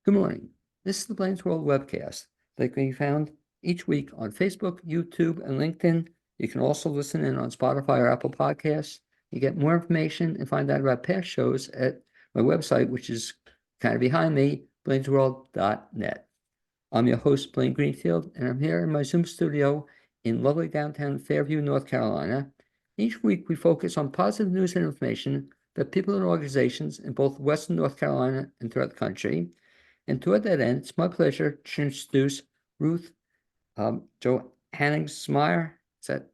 Good morning. This is the Blaine's World webcast that can be found each week on Facebook, YouTube, and LinkedIn. You can also listen in on Spotify or Apple Podcasts. You get more information and find out about past shows at my website, which is kind of behind me, blainesworld.net. I'm your host, Blaine Greenfield, and I'm here in my Zoom studio in lovely downtown Fairview, North Carolina. Each week, we focus on positive news and information that people and organizations in both Western North Carolina and throughout the country. And toward that end, it's my pleasure to introduce Ruth Johaningsmeir. Is that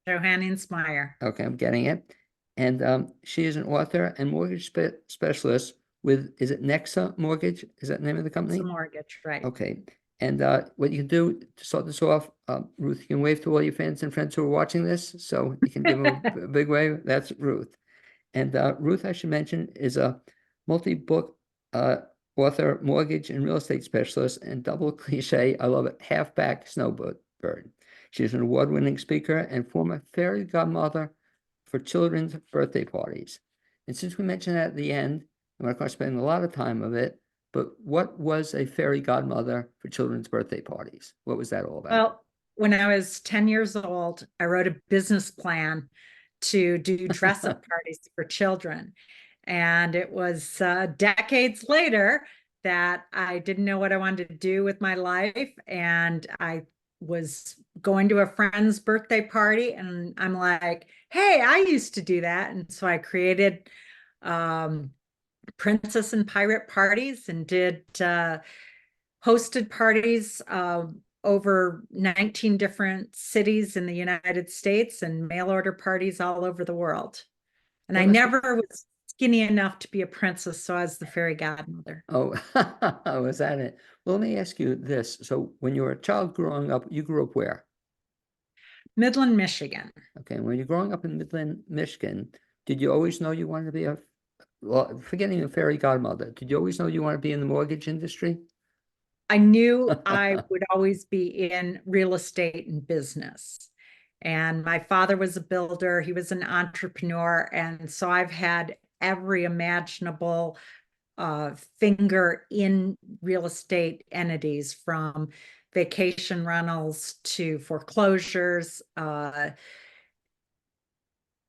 Johaningsmeir. okay? I'm getting it. And she is an author and mortgage specialist with, is it NEXA Mortgage? Is that the name of the company? It's a mortgage, right? Okay. And what you can do to start this off, Ruth, you can wave to all your fans and friends who are watching this, so you can give them a big wave. That's Ruth. And Ruth, I should mention, is a multi-book author, mortgage and real estate specialist, and double cliche, I love it, halfback snowbird. She's an award-winning speaker and former fairy godmother for children's birthday parties. And since we mentioned that at the end, I'm not going to spend a lot of time of it, but what was a fairy godmother for children's birthday parties? What was that all about? Well, when I was 10 years old, I wrote a business plan to do dress-up parties for children. And it was decades later that I didn't know what I wanted to do with my life. And I was going to a friend's birthday party and I'm like, hey, I used to do that. And so I created princess and pirate parties and did hosted parties over 19 different cities in the United States and mail order parties all over the world. And I never was skinny enough to be a princess, so I was the fairy godmother. Oh, was that it? Well, let me ask you this. So when you were a child growing up, you grew up where? Midland, Michigan. Okay, when you're growing up in Midland, Michigan, did you always know you wanted to be a, well, forgetting a fairy godmother, did you always know you wanted to be in the mortgage industry? I knew I would always be in real estate and business. And my father was a builder, he was an entrepreneur. And so I've had every imaginable finger in real estate entities, from vacation rentals to foreclosures. I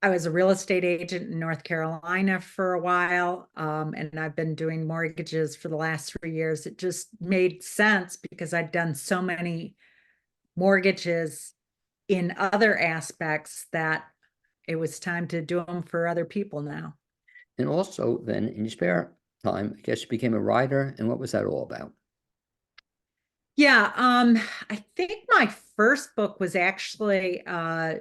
was a real estate agent in North Carolina for a while, and I've been doing mortgages for the last 3 years. It just made sense because I'd done so many mortgages in other aspects that it was time to do them for other people now. And also then in your spare time, I guess you became a writer. And what was that all about? Yeah, I think my first book was actually a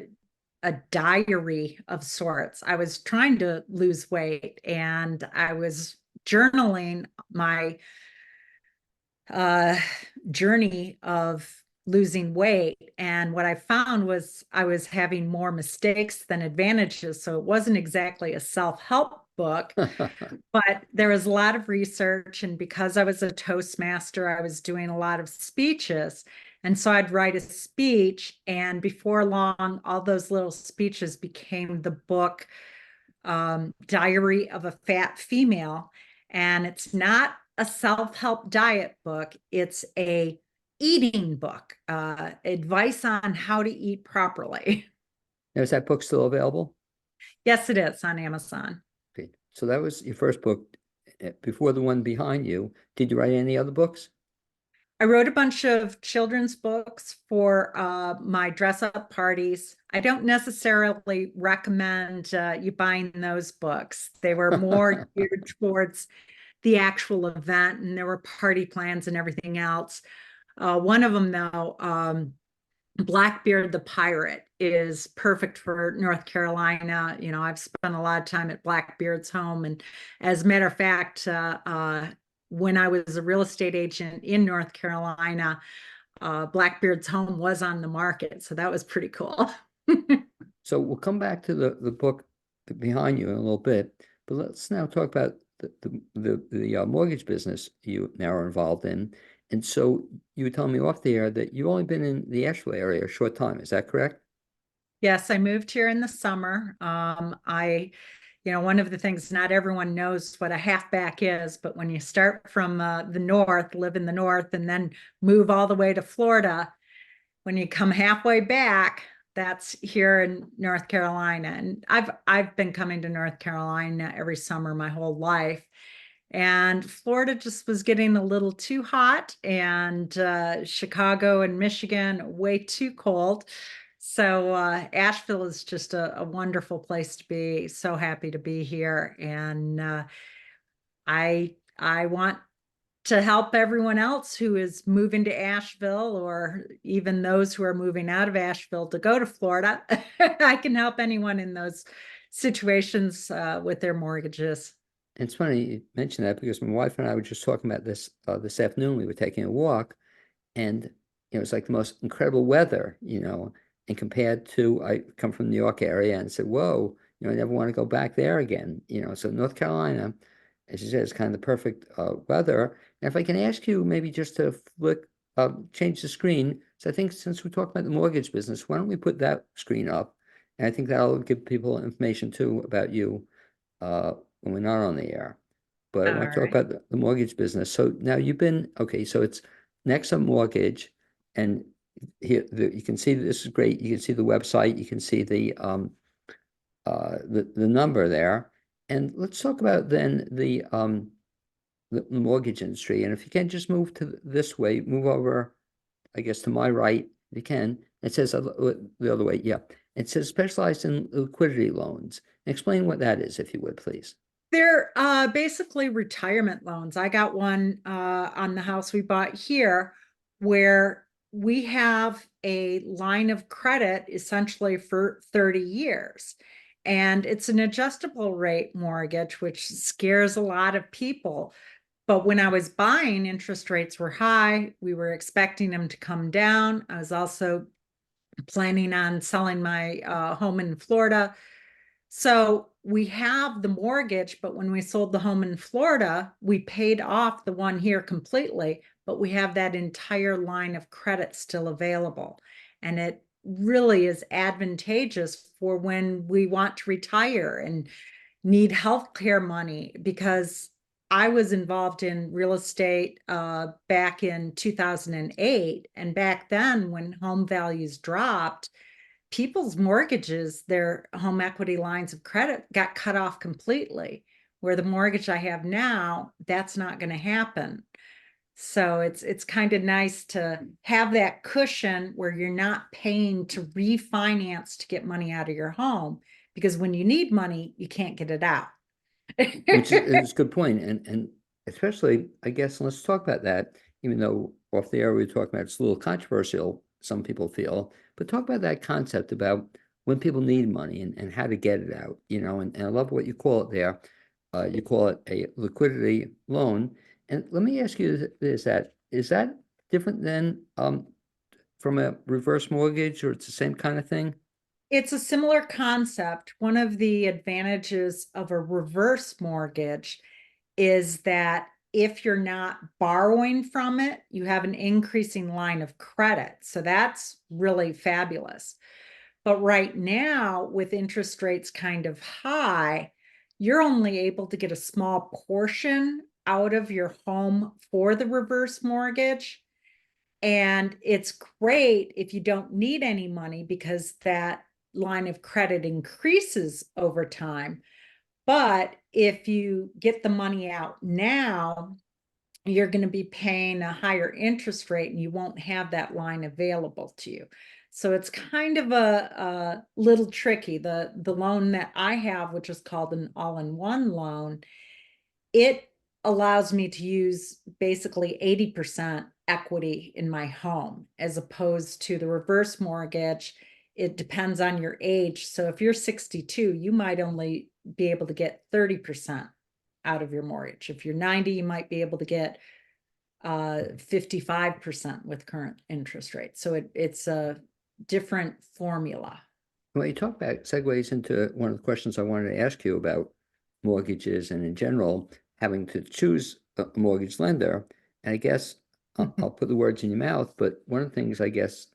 diary of sorts. I was trying to lose weight and I was journaling my journey of losing weight. And what I found was I was having more mistakes than advantages. So it wasn't exactly a self-help book, but there was a lot of research. And because I was a Toastmaster, I was doing a lot of speeches. And so I'd write a speech, and before long, all those little speeches became the book, Diary of a Fat Female. And it's not a self-help diet book, it's a eating book, advice on how to eat properly. Now, is that book still available? Yes, it is on Amazon. Okay. So that was your first book. Before the one behind you, did you write any other books? I wrote a bunch of children's books for my dress-up parties. I don't necessarily recommend you buying those books. They were more geared towards the actual event, and there were party plans and everything else. One of them, though, Blackbeard the Pirate, is perfect for North Carolina. You know, I've spent a lot of time at Blackbeard's home. And as a matter of fact, when I was a real estate agent in North Carolina, Blackbeard's home was on the market. So that was pretty cool. So we'll come back to the book behind you in a little bit, but let's now talk about the mortgage business you now are involved in. And so you were telling me off the air that you've only been in the Asheville area a short time. Is that correct? Yes, I moved here in the summer. I one of the things not everyone knows what a halfback is, but when you start from the north, live in the north, and then move all the way to Florida, when you come halfway back, that's here in North Carolina. And I've been coming to North Carolina every summer my whole life. And Florida just was getting a little too hot, and Chicago and Michigan way too cold. So Asheville is just a wonderful place to be. So happy to be here, and I want to help everyone else who is moving to Asheville, or even those who are moving out of Asheville to go to Florida. I can help anyone in those situations with their mortgages. It's funny you mentioned that because my wife and I were just talking about this this afternoon. We were taking a walk, and it's like the most incredible weather, and compared to, I come from the New York area and said, whoa, I never want to go back there again. So North Carolina, as you said, is kind of the perfect weather. And if I can ask you maybe just to change the screen. So I think since we talked about the mortgage business, why don't we put that screen up? And I think that'll give people information too about you when we're not on the air. But I All want to talk right. about the mortgage business. So now you've been, okay, so it's NEXA Mortgage, and here you can see this is great. You can see the website, you can see the number there. And let's talk about then the mortgage industry. And if you can just move to this way, move over, I guess, to my right, if you can. It says the other way, yeah. It says specialized in liquidity loans. Explain what that is, if you would, please. They're basically retirement loans. I got one on the house we bought here where we have a line of credit essentially for 30 years. And it's an adjustable rate mortgage, which scares a lot of people. But when I was buying, interest rates were high. We were expecting them to come down. I was also planning on selling my home in Florida. So we have the mortgage, but when we sold the home in Florida, we paid off the one here completely, but we have that entire line of credit still available. And it really is advantageous for when we want to retire and need healthcare money, because I was involved in real estate back in 2008. And back then, when home values dropped, people's mortgages, their home equity lines of credit got cut off completely. Where the mortgage I have now, that's not going to happen. So it's kind of nice to have that cushion where you're not paying to refinance to get money out of your home, because when you need money, you can't get it out. Which is a good point. And especially, I guess, let's talk about that, even though off the air we were talking about it's a little controversial, some people feel, but talk about that concept about when people need money and how to get it out, and I love what you call it there. You call it a liquidity loan. And let me ask you this, is that different than from a reverse mortgage, or it's the same kind of thing? It's a similar concept. One of the advantages of a reverse mortgage is that if you're not borrowing from it, you have an increasing line of credit. So that's really fabulous. But right now, with interest rates kind of high, you're only able to get a small portion out of your home for the reverse mortgage. And it's great if you don't need any money, because that line of credit increases over time. But if you get the money out now, you're going to be paying a higher interest rate and you won't have that line available to you. So it's kind of a little tricky. The loan that I have, which is called an all-in-one loan, it allows me to use basically 80% equity in my home, as opposed to the reverse mortgage. It depends on your age. So if you're 62, you might only be able to get 30% out of your mortgage. If you're 90, you might be able to get 55% with current interest rates. So it's a different formula. Well, you talk about segues into one of the questions I wanted to ask you about mortgages and in general having to choose a mortgage lender. And I guess I'll put the words in your mouth, but one of the things I guess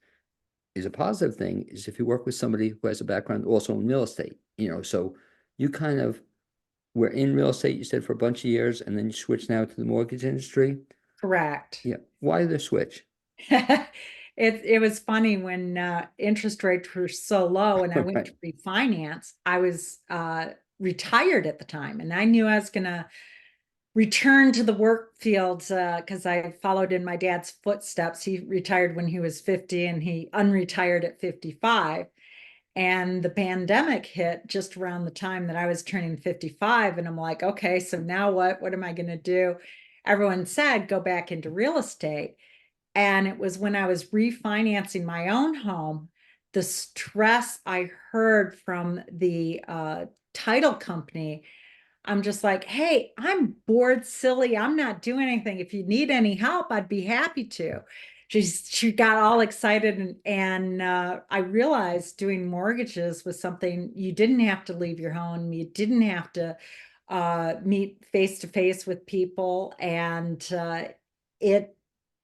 is a positive thing is if you work with somebody who has a background also in real estate, so you kind of were in real estate, you said, for a bunch of years, and then you switched now to the mortgage industry. Correct. Yeah. Why the switch? It was funny when interest rates were so low and I went Right. to refinance. I was retired at the time, and I knew I was going to return to the work field because I followed in my dad's footsteps. He retired when he was 50 and he unretired at 55. And the pandemic hit just around the time that I was turning 55. And I'm like, okay, so now what? What am I going to do? Everyone said, go back into real estate. And it was when I was refinancing my own home, the stress I heard from the title company. I'm just like, hey, I'm bored, silly. I'm not doing anything. If you need any help, I'd be happy to. She got all excited, and I realized doing mortgages was something you didn't have to leave your home. You didn't have to meet face to face with people, and it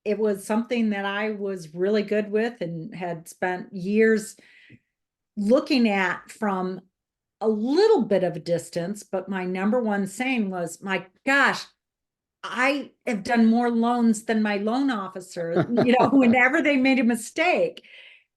it was something that I was really good with and had spent years looking at from a little bit of a distance. But my number one saying was, my gosh, I have done more loans than my loan officer, whenever they made a mistake.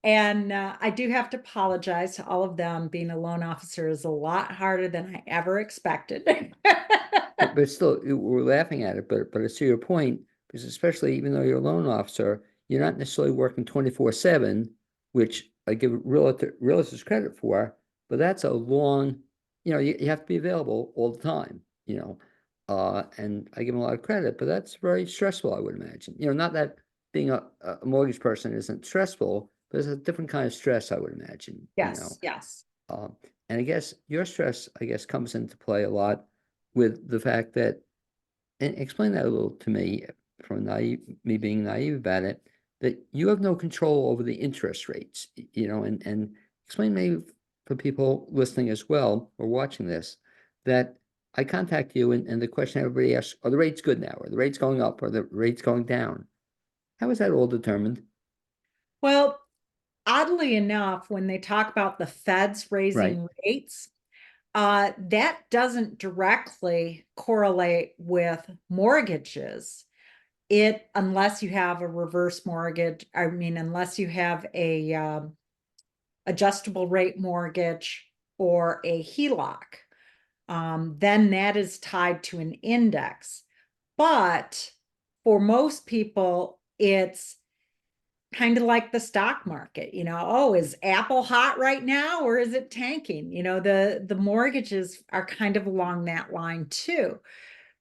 And I do have to apologize to all of them. Being a loan officer is a lot harder than I ever expected. But still, we're laughing at it. But it's to your point, because especially even though you're a loan officer, you're not necessarily working 24/7, which I give realtors credit for. But that's a long, you have to be available all the time. And I give them a lot of credit, but that's very stressful, I would imagine. Not that being a mortgage person isn't stressful, but it's a different kind of stress, I would imagine. Yes, yes. Um, and I guess your stress, comes into play a lot with the fact that, and explain that a little to me from me being naive about it, that you have no control over the interest rates, and explain maybe for people listening as well or watching this, that I contact you and the question everybody asks, are the rates good now? Are the rates going up? Are the rates going down? How is that all determined? Well, oddly enough, when they talk about the feds Right. raising rates, that doesn't directly correlate with mortgages. Unless you have a reverse mortgage, I mean, unless you have a adjustable rate mortgage or a HELOC, then that is tied to an index. But for most people, it's kind of like the stock market. Oh, is Apple hot right now or is it tanking? The mortgages are kind of along that line too.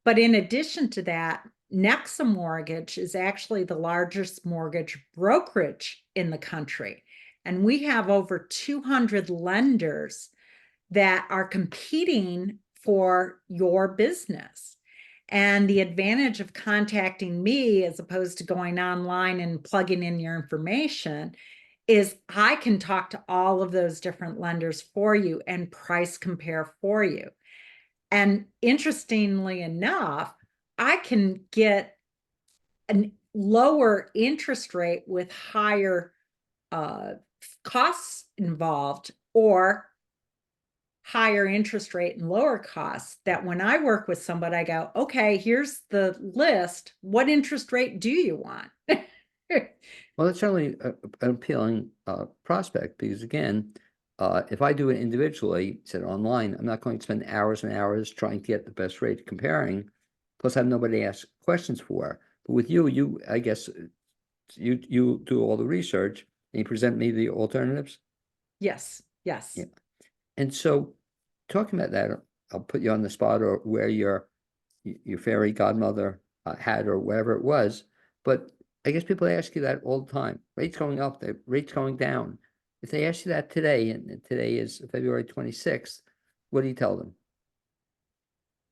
But in addition to that, NEXA Mortgage is actually the largest mortgage brokerage in the country. And we have over 200 lenders that are competing for your business. And the advantage of contacting me as opposed to going online and plugging in your information is I can talk to all of those different lenders for you and price compare for you. And interestingly enough, I can get a lower interest rate with higher costs involved, or higher interest rate and lower costs, that when I work with somebody, I go, okay, here's the list. What interest rate do you want? Well, that's certainly an appealing prospect because, again, if I do it individually, said online, I'm not going to spend hours and hours trying to get the best rate comparing. Plus, I have nobody to ask questions for. But with you, I guess you do all the research and you present me the alternatives. Yes, yes. Yeah. And so, talking about that, I'll put you on the spot or where your fairy godmother had or whatever it was. But I guess people ask you that all the time. Rates going up, the rates going down. If they ask you that today, and today is February 26th, what do you tell them?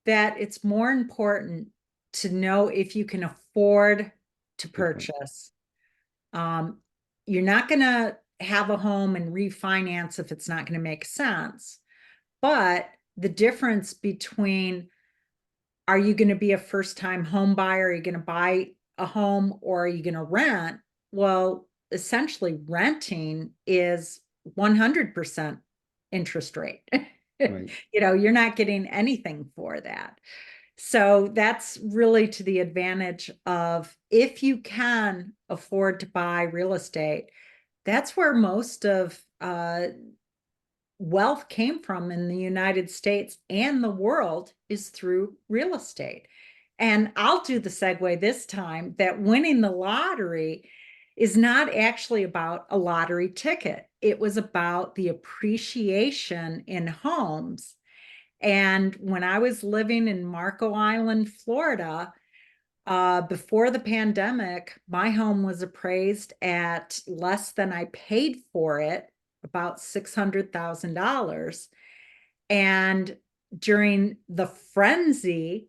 That it's more important to know if you can afford to Good point. purchase. Um, you're not going to have a home and refinance if it's not going to make sense. But the difference between, are you going to be a first-time home buyer? Are you going to buy a home, or are you going to rent? Well, essentially renting is 100% interest rate. Right. You know, you're not getting anything for that. So that's really to the advantage of, if you can afford to buy real estate, that's where most of wealth came from in the United States and the world, is through real estate. And I'll do the segue this time that winning the lottery is not actually about a lottery ticket. It was about the appreciation in homes. And when I was living in Marco Island, Florida, before the pandemic, my home was appraised at less than I paid for it, about $600,000. And during the frenzy,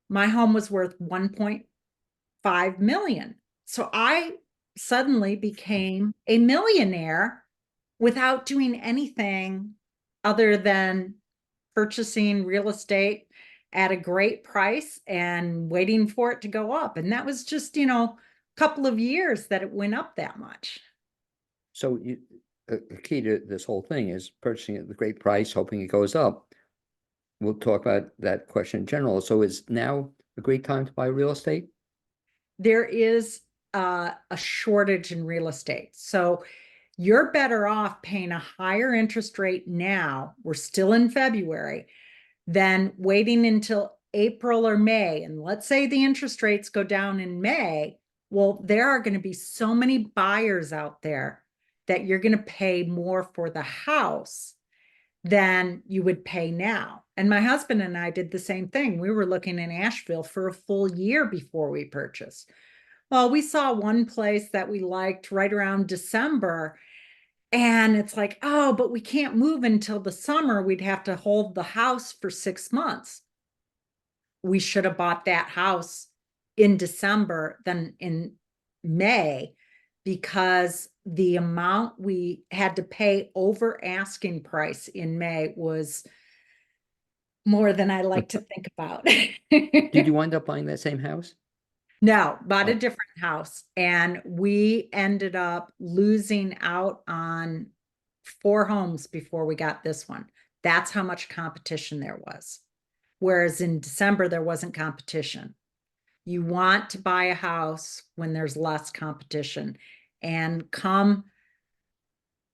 my home was worth 1.5 million. So I suddenly became a millionaire without doing anything other than purchasing real estate at a great price and waiting for it to go up. And that was just, you know, a couple of years that it went up that much. So a key to this whole thing is purchasing at the great price, hoping it goes up. We'll talk about that question in general. So is now a great time to buy real estate? There is a shortage in real estate. So you're better off paying a higher interest rate now, we're still in February, than waiting until April or May. And let's say the interest rates go down in May. Well, there are going to be so many buyers out there that you're going to pay more for the house than you would pay now. And my husband and I did the same thing. We were looking in Asheville for a full year before we purchased. Well, we saw one place that we liked right around December. And it's like, oh, but we can't move until the summer. We'd have to hold the house for 6 months. We should have bought that house in December than in May, because the amount we had to pay over asking price in May was more than I like to think about. Did you wind up buying that same house? No, bought a Oh. different house, and we ended up losing out on 4 homes before we got this one. That's how much competition there was. Whereas in December, there wasn't competition. You want to buy a house when there's less competition. And come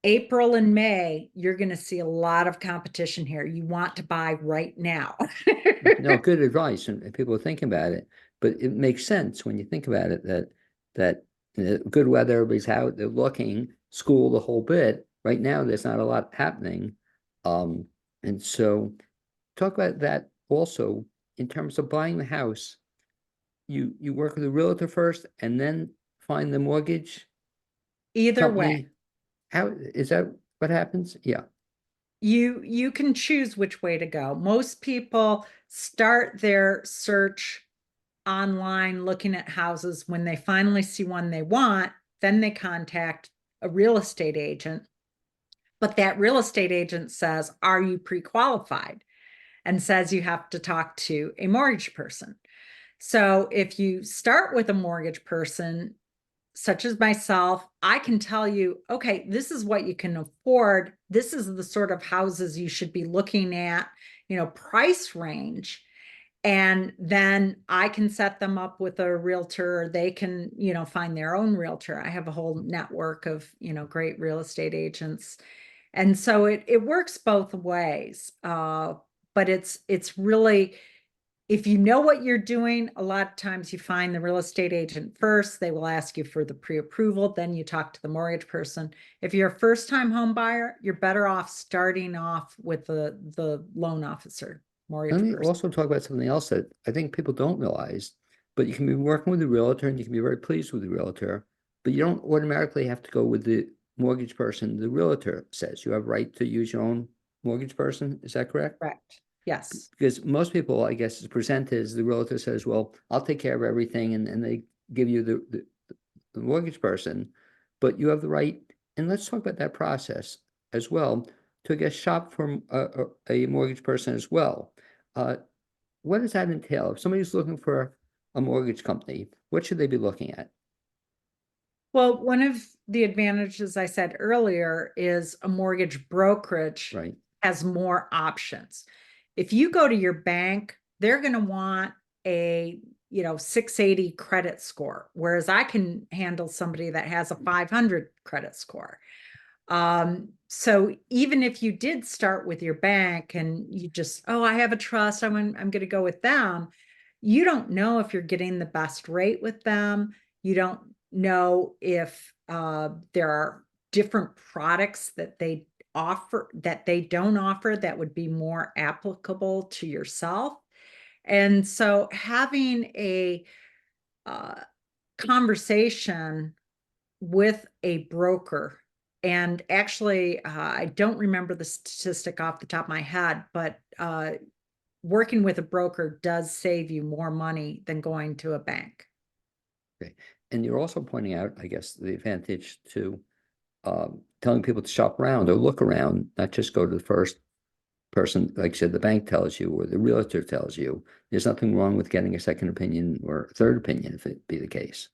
April and May, you're going to see a lot of competition here. You want to buy right now. No, good advice, and people are thinking about it. But it makes sense when you think about it that good weather, everybody's out, they're looking, school, the whole bit. Right now, there's not a lot happening, and so talk about that also in terms of buying the house. You work with a realtor first, and then find the mortgage Either way. company. How is that? What happens? Yeah. You can choose which way to go. Most people start their search online looking at houses. When they finally see one they want, then they contact a real estate agent. But that real estate agent says, are you pre-qualified? And says you have to talk to a mortgage person. So if you start with a mortgage person, such as myself, I can tell you, okay, this is what you can afford. This is the sort of houses you should be looking at, you know, price range. And then I can set them up with a realtor, or they can, you know, find their own realtor. I have a whole network of, you know, great real estate agents. And so it works both ways. But it's really, if you know what you're doing, a lot of times you find the real estate agent first. They will ask you for the pre-approval, then you talk to the mortgage person. If you're a first-time home buyer, you're better off starting off with the loan officer, mortgage Let me person. also talk about something else that I think people don't realize, but you can be working with a realtor and you can be very pleased with the realtor, but you don't automatically have to go with the mortgage person the realtor says. You have right to use your own mortgage person. Is that correct? Correct. Yes. Because most people, I guess, is presented as the realtor says, well, I'll take care of everything, and they give you the mortgage person, but you have the right, and let's talk about that process as well, to get shop from a mortgage person as well. What does that entail? If somebody's looking for a mortgage company, what should they be looking at? Well, one of the advantages I said earlier is a mortgage brokerage Right. has more options. If you go to your bank, they're going to want a 680 credit score, whereas I can handle somebody that has a 500 credit score. So even if you did start with your bank and you just, oh, I have a trust, I'm going to go with them, you don't know if you're getting the best rate with them. You don't know if there are different products that they offer that they don't offer that would be more applicable to yourself. And so having a conversation with a broker, and actually, I don't remember the statistic off the top of my head, but working with a broker does save you more money than going to a bank. Okay. And you're also pointing out, I guess, the advantage to telling people to shop around or look around, not just go to the first person, like I said, the bank tells you or the realtor tells you. There's nothing wrong with getting a second opinion or a third opinion if it be the case.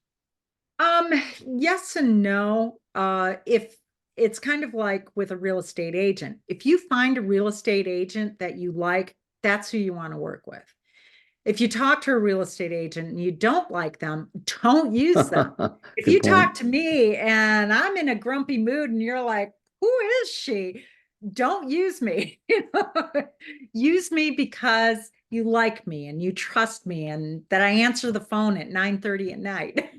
Yes and no. If it's kind of like with a real estate agent, if you find a real estate agent that you like, that's who you want to work with. If you talk to a real estate agent and you don't like them, don't use them. If Good you point. talk to me and I'm in a grumpy mood and you're like, who is she? Don't use me. Use me because you like me and you trust me and that I answer the phone at 9:30 at night.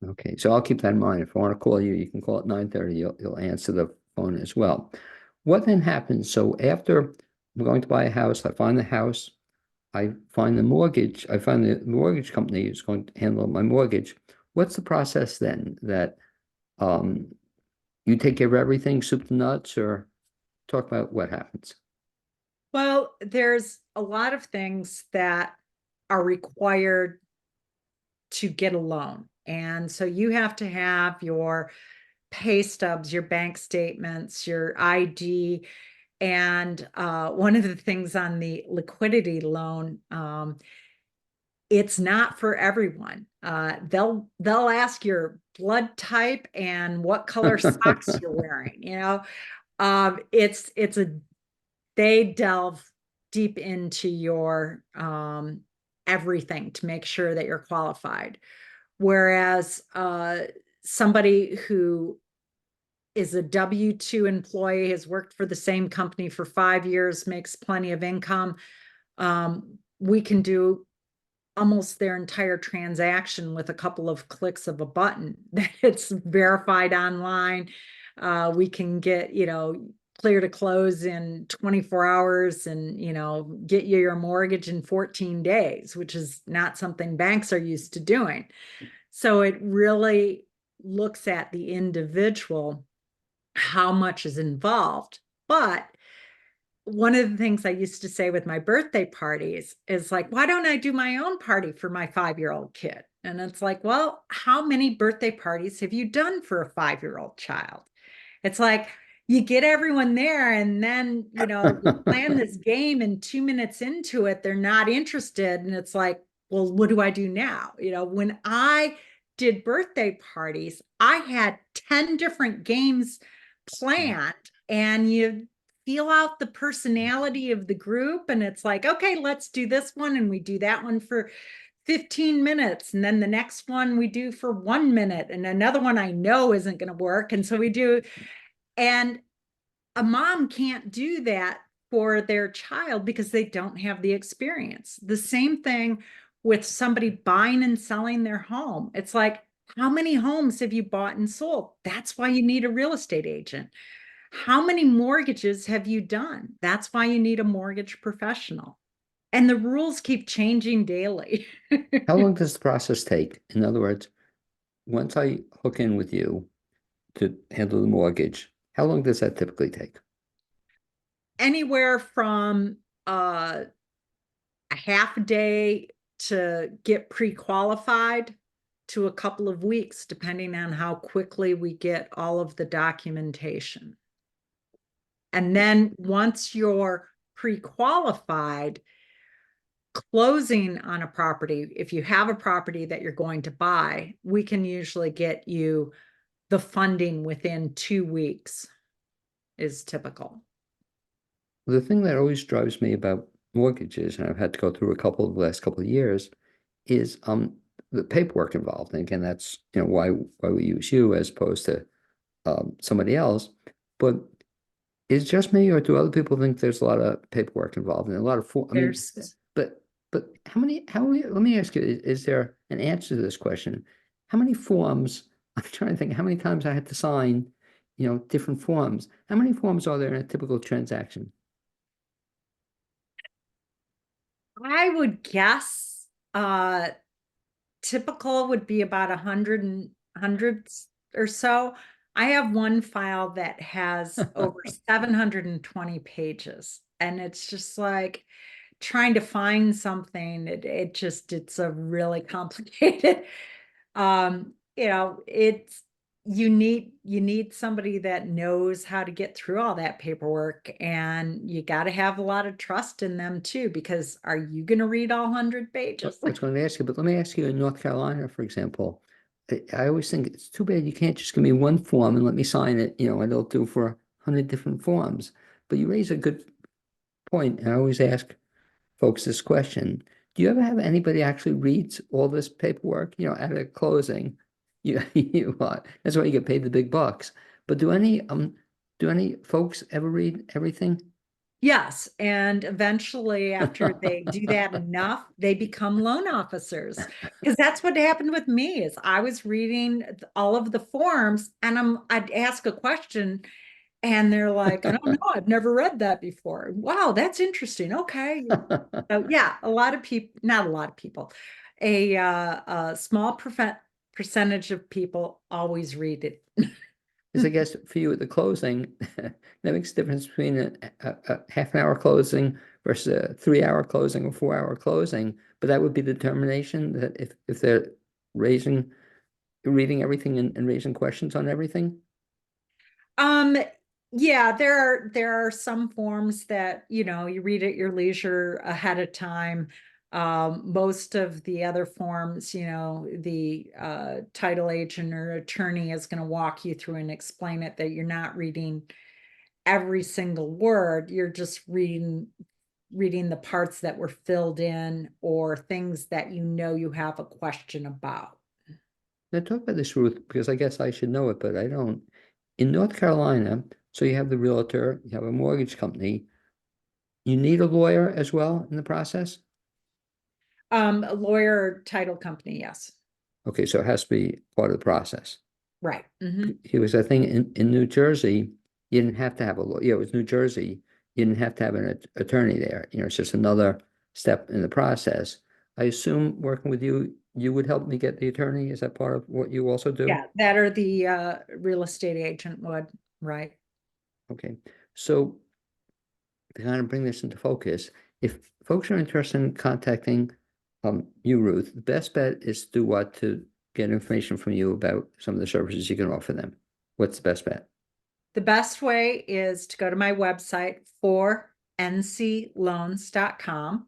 Okay, so I'll keep that in mind. If I want to call you, you can call at 9:30. You'll answer the phone as well. What then happens? So after I'm going to buy a house, I find the house, I find the mortgage, I find the mortgage company is going to handle my mortgage. What's the process then? That you take care of everything, soup to nuts, or talk about what happens? Well, there's a lot of things that are required to get a loan. And so you have to have your pay stubs, your bank statements, your ID. And one of the things on the liquidity loan, it's not for everyone. They'll ask your blood type and what color socks you're wearing. It's a they delve deep into your everything to make sure that you're qualified. Whereas somebody who is a W-2 employee, has worked for the same company for 5 years, makes plenty of income, we can do almost their entire transaction with a couple of clicks of a button. It's verified online. We can get, clear to close in 24 hours and, get you your mortgage in 14 days, which is not something banks are used to doing. So it really looks at the individual, how much is involved. But one of the things I used to say with my birthday parties is like, why don't I do my own party for my 5-year-old kid? And it's like, well, how many birthday parties have you done for a 5-year-old child? It's like, you get everyone there and then, we plan this game and 2 minutes into it, they're not interested. And it's like, well, what do I do now? When I did birthday parties, I had 10 different games planned and you feel out the personality of the group. And it's like, okay, let's do this one. And we do that one for 15 minutes. And then the next one we do for 1 minute. And another one I know isn't going to work. And so we do. And a mom can't do that for their child because they don't have the experience. The same thing with somebody buying and selling their home. It's like, how many homes have you bought and sold? That's why you need a real estate agent. How many mortgages have you done? That's why you need a mortgage professional. And the rules keep changing daily. How long does the process take? In other words, once I hook in with you to handle the mortgage, how long does that typically take? Anywhere from a half a day to get pre-qualified to a couple of weeks, depending on how quickly we get all of the documentation. And then once you're pre-qualified, closing on a property, if you have a property that you're going to buy, we can usually get you the funding within 2 weeks is typical. The thing that always drives me about mortgages, and I've had to go through a couple of the last couple of years, is the paperwork involved. And again, that's why we use you as opposed to somebody else. But is just me, or do other people think there's a lot of paperwork involved and a lot of I mean, There's but let me ask you, is there an answer to this question? How many forms? I'm trying to think how many times I had to sign, different forms. How many forms are there in a typical transaction? I would guess typical would be about 100 or so. I have one file that has over 720 pages, and it's just like trying to find something. It's a really complicated. It's you need somebody that knows how to get through all that paperwork, and you got to have a lot of trust in them too, because are you going to read all 100 pages? I was going to ask you, but let me ask you in North Carolina, for example, I always think it's too bad you can't just give me one form and let me sign it, and it'll do for 100 different forms. But you raise a good point, and I always ask folks this question. Do you ever have anybody actually reads all this paperwork, at a closing? That's why you get paid the big bucks. But do any folks ever read everything? Yes, and eventually, after they do that enough, they become loan officers. Because that's what happened with me. Is I was reading all of the forms, and I'd ask a question, and they're like, "I don't know, I've never read that before." Wow, that's interesting. Okay, so yeah, a lot of people, not a lot of people, a small percentage of people always read it. Because I guess for you at the closing, that makes a difference between a half an hour closing versus a 3 hour closing or 4 hour closing. But that would be the determination that if they're reading everything and raising questions on everything. Um, yeah, there are some forms that, you read at your leisure ahead of time. Most of the other forms, the title agent or attorney is going to walk you through and explain it, that you're not reading every single word. You're just reading the parts that were filled in or things that you have a question about. Now talk about this, Ruth, because I guess I should know it, but I don't. In North Carolina, so you have the realtor, you have a mortgage company. You need a lawyer as well in the process? A lawyer or title company, yes. Okay, so it has to be part of the process. Right. Mhm. He was, I think, in New Jersey, you didn't have to have a lawyer. Yeah, it was New Jersey. You didn't have to have an attorney there. It's just another step in the process. I assume working with you, you would help me get the attorney. Is that part of what you also do? Yeah, that or the real estate agent would, right? Okay. So to kind of bring this into focus, if folks are interested in contacting you, Ruth, the best bet is to do what? To get information from you about some of the services you can offer them. What's the best bet? The best way is to go to my website for ncloans.com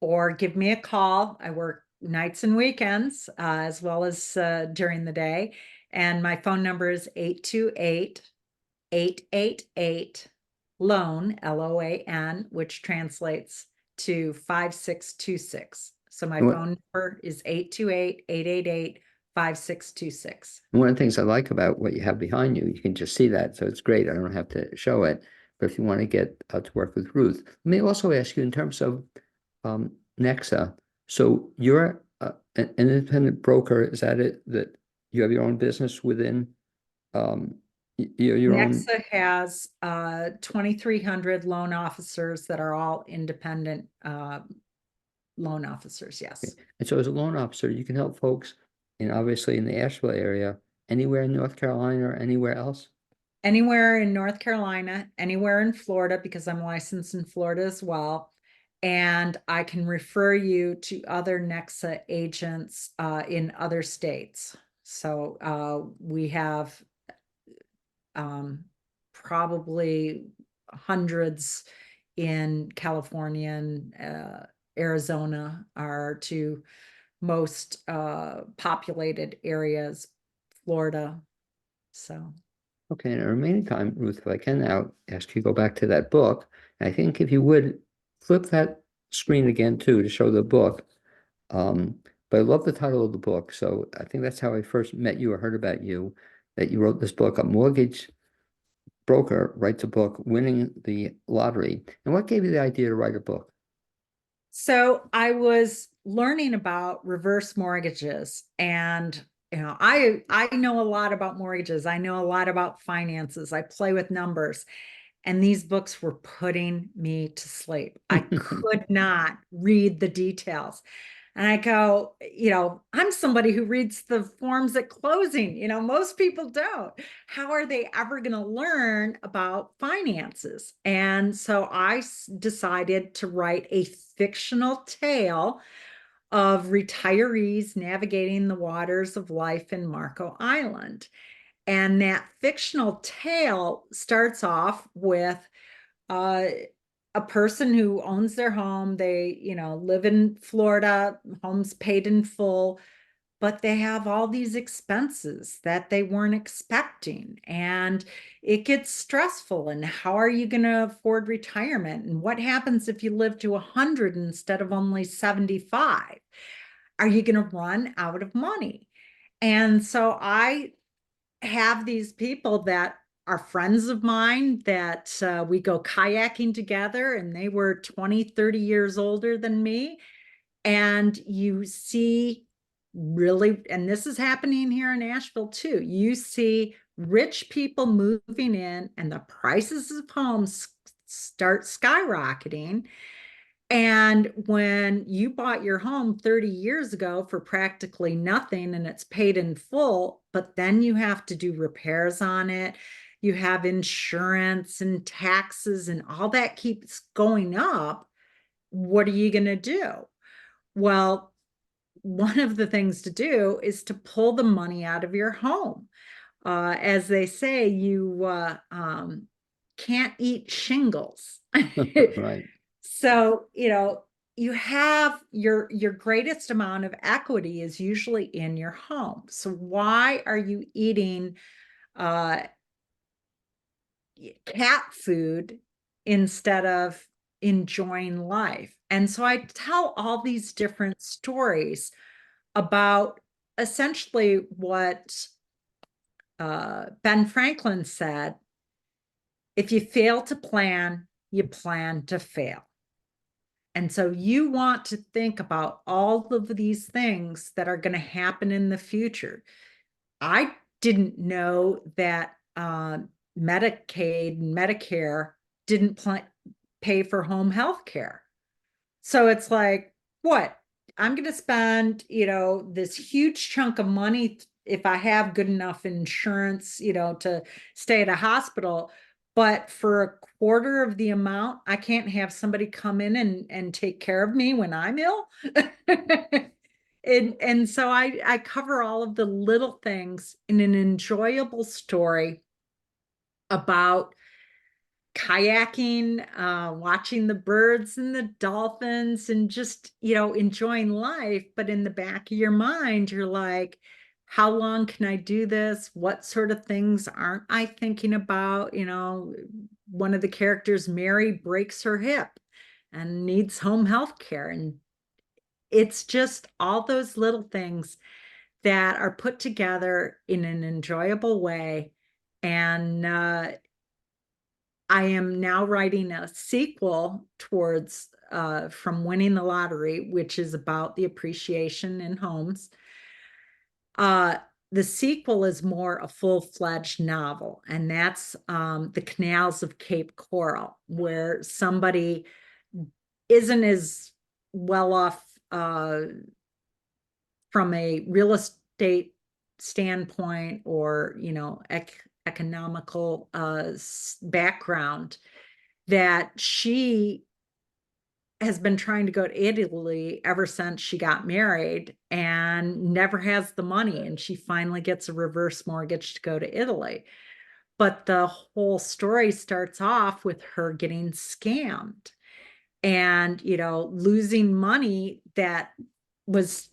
or give me a call. I work nights and weekends as well as during the day. And my phone number is 828-888 loan, LOAN, which translates to 5626. So my And phone number is 828-888-5626. one of the things I like about what you have behind you, you can just see that, so it's great. I don't have to show it. But if you want to get to work with Ruth, let me also ask you in terms of NEXA. So you're an independent broker. Is that it? That you have your own business within your own? NEXA has 2,300 loan officers that are all independent loan officers, yes. And so as a loan officer, you can help folks obviously in the Asheville area, anywhere in North Carolina or anywhere else. Anywhere in North Carolina, anywhere in Florida, because I'm licensed in Florida as well. And I can refer you to other NEXA agents in other states. So we have probably hundreds in California and Arizona are two most populated areas, Florida. So Okay, in the remaining time, Ruth, if I can now ask you to go back to that book. I think if you would flip that screen again too to show the book. But I love the title of the book. So I think that's how I first met you or heard about you, that you wrote this book, A Mortgage Broker Writes a Book, Winning the Lottery. And what gave you the idea to write a book? So I was learning about reverse mortgages, and I know a lot about mortgages. I know a lot about finances. I play with numbers, and these books were putting me to sleep. I could not read the details. And I go, I'm somebody who reads the forms at closing. Most people don't. How are they ever going to learn about finances? And so I decided to write a fictional tale of retirees navigating the waters of life in Marco Island. And that fictional tale starts off with uh, a person who owns their home. They, live in Florida, home's paid in full, but they have all these expenses that they weren't expecting. And it gets stressful. And how are you going to afford retirement? And what happens if you live to 100 instead of only 75? Are you going to run out of money? And so I have these people that are friends of mine that we go kayaking together, and they were 20, 30 years older than me. And you see really, and this is happening here in Asheville too, you see rich people moving in and the prices of homes start skyrocketing. And when you bought your home 30 years ago for practically nothing and it's paid in full, but then you have to do repairs on it, you have insurance and taxes, and all that keeps going up, what are you going to do? Well, one of the things to do is to pull the money out of your home. As they say, you can't eat shingles. Right. So, you have your greatest amount of equity is usually in your home. So why are you eating uh, cat food instead of enjoying life? And so I tell all these different stories about essentially what Ben Franklin said: if you fail to plan, you plan to fail. And so you want to think about all of these things that are going to happen in the future. I didn't know that Medicaid and Medicare didn't pay for home health care. So it's like, what? I'm going to spend, this huge chunk of money if I have good enough insurance, to stay at a hospital. But for a quarter of the amount, I can't have somebody come in and take care of me when I'm ill. And so I cover all of the little things in an enjoyable story about kayaking, watching the birds and the dolphins, and just, enjoying life. But in the back of your mind, you're like, how long can I do this? What sort of things aren't I thinking about? One of the characters, Mary, breaks her hip and needs home health care. And it's just all those little things that are put together in an enjoyable way. And I am now writing a sequel towards From Winning the Lottery, which is about the appreciation in homes. Uh, the sequel is more a full-fledged novel, and that's The Canals of Cape Coral, where somebody isn't as well off from a real estate standpoint or, economical background, that she has been trying to go to Italy ever since she got married and never has the money. And she finally gets a reverse mortgage to go to Italy. But the whole story starts off with her getting scammed and, losing money that was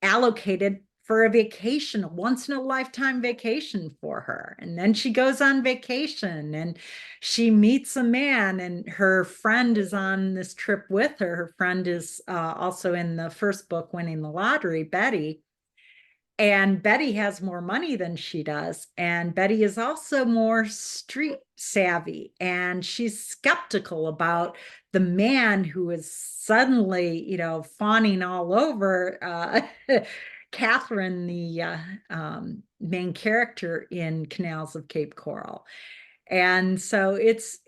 allocated for a vacation, a once in a lifetime vacation for her. And then she goes on vacation and she meets a man, and her friend is on this trip with her. Her friend is also in the first book, Winning the Lottery, Betty. And Betty has more money than she does. And Betty is also more street savvy. And she's skeptical about the man who is suddenly, fawning all over Catherine, the main character in Canals of Cape Coral. And so it's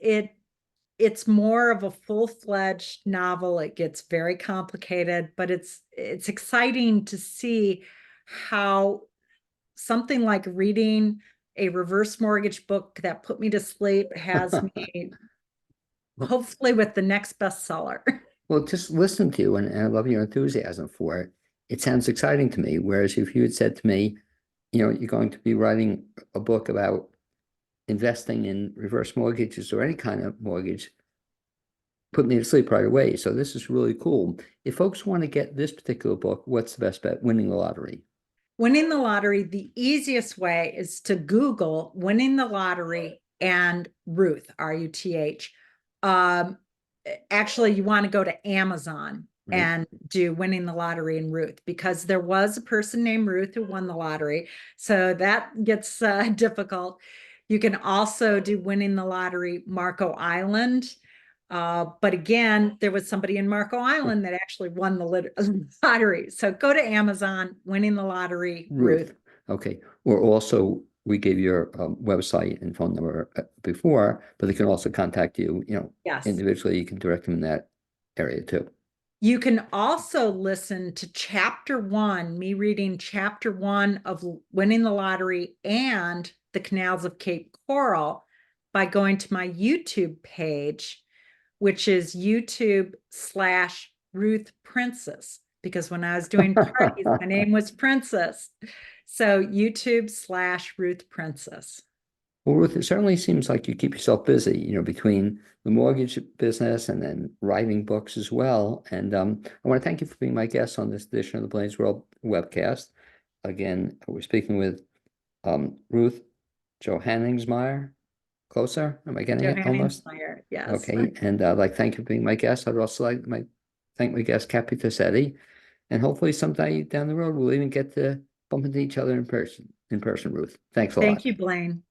more of a full-fledged novel. It gets very complicated, but it's exciting to see how something like reading a reverse mortgage book that put me to sleep has me hopefully with the next bestseller. Well, just listen to you, and I love your enthusiasm for it. It sounds exciting to me. Whereas if you had said to me, you're going to be writing a book about investing in reverse mortgages or any kind of mortgage, put me to sleep right away. So this is really cool. If folks want to get this particular book, what's the best bet? Winning the Lottery. Winning the Lottery, the easiest way is to Google Winning the Lottery and Ruth, R-U-T-H. Actually, you want to go to Amazon and do Winning the Lottery and Ruth, because there was a person named Ruth who won the lottery. So that gets difficult. You can also do Winning the Lottery, Marco Island. But again, there was somebody in Marco Island that actually won the lottery. So go to Amazon, Winning the Lottery, Ruth. Okay. Or also, we gave your website and phone number before, but they can also contact you, Yes. individually. You can direct them in that area too. You can also listen to chapter 1, me reading chapter 1 of Winning the Lottery and the Canals of Cape Coral, by going to my YouTube page, which is YouTube/Ruth Princess, because when I was doing parties, my name was Princess. So YouTube/Ruth Princess. Well, Ruth, it certainly seems like you keep yourself busy, between the mortgage business and then writing books as well. And I want to thank you for being my guest on this edition of the Blaine's World webcast. Again, we're speaking with Ruth Johaningsmeir. Closer? Am I getting it almost? Johaningsmeir, yes. Okay. And thank you for being my guest. I'd also like to thank my guest, Cappy Tassetti. And hopefully someday down the road, we'll even get to bump into each other in person, Ruth. Thanks a lot. Thank you, Blaine.